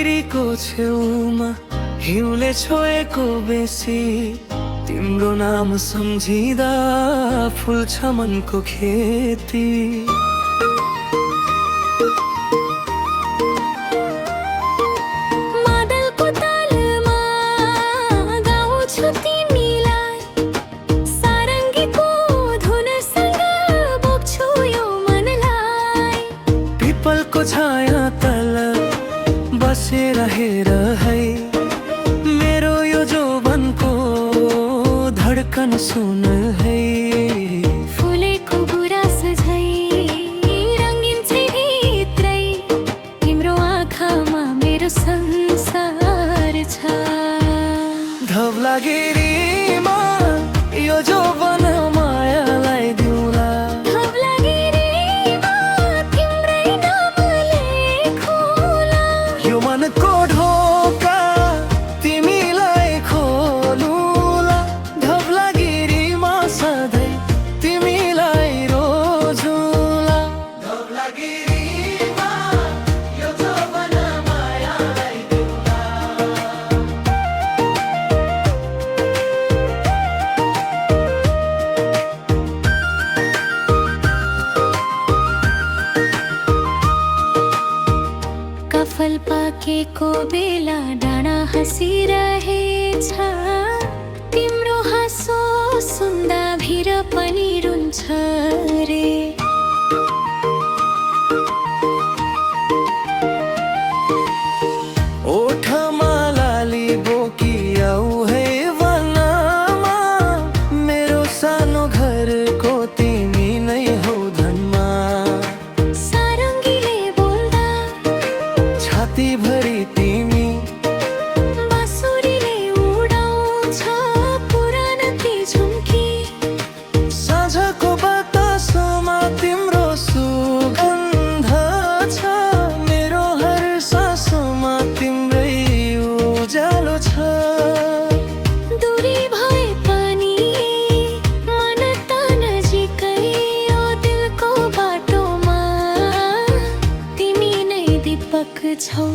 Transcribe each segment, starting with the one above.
धवलागिरीको छेउमा हिउँले छोएको बेसी तिम्रो नाम सम्झिँदा फुल्छ मनको खेती। मादलको तालमा गाउँछु तिमीलाई, सारङ्गीको धुनसँग बोक्छु यो मनलाई। पिपलको छाया तल बसेर हेर है, मेरो यो जोबनको धड्कन सुन है। फुलेको गुराँस झै रङ्गिन्छ भित्रै, तिम्रो आँखामा मेरो संसार छ। धवलागिरीमा यो जोबन मायालाई दिउँला, धवलागिरीमा तिम्रै नाम लेखौँला। यो मनको ढोका तिमीलाई खोलुला, धवलागिरीमा सधैँ तिमीलाई रोजुला। धवलागिरीमा यो जोबन मायालाई दिउँला। कफल पाकेको बेला डाँडा हाँसिरहेछ, तिम्रो हाँसो सुन्दा भिर पनि रुन्छ रे। ओठमा लाली बोकी आऊ है वनमा, मेरो सानो घरको तिमी नै हौ धनमा। सारङ्गीले बोल्दा छातीभरि तिमी, बाँसुरीले उडाउँछ पुरानो ती झुम्की। साँझको बतासोमा तिम्रो सुगन्ध छ, मेरो हर सासोमा तिम्रै उज्यालो छ। दूरी भए पनि मन त नजिकै, यो दिलको बाटोमा तिमी नै दीपक छौ।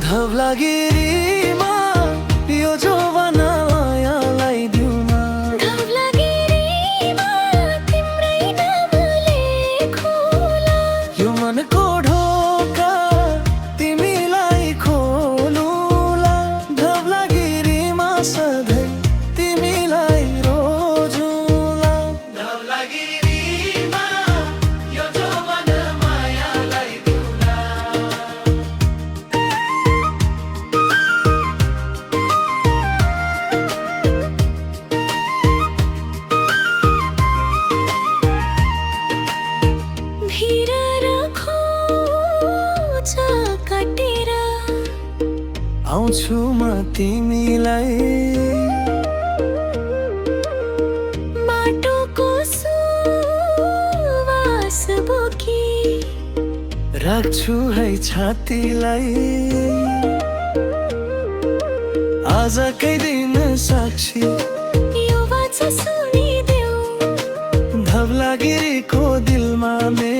धवलागिरीमा यो जोबन मायालाई दिउँला, धवलागिरीमा तिम्रै नाम लेखौँला। यो मनको ढोका तिमीलाई खोलुला, धवलागिरीमा सधैँ तिमीलाई रोजुला। धवलागिरीमा यो जोबन मायालाई दिउँला। भिर खोज काटेर आउँछु म तिमीलाई, माटोको सुवास बोकी। राख्छु है छातीलाई, आजकै दिन साक्षी यो वाचा सुनिदेऊ, धवलागिरीको दिलमा मेरो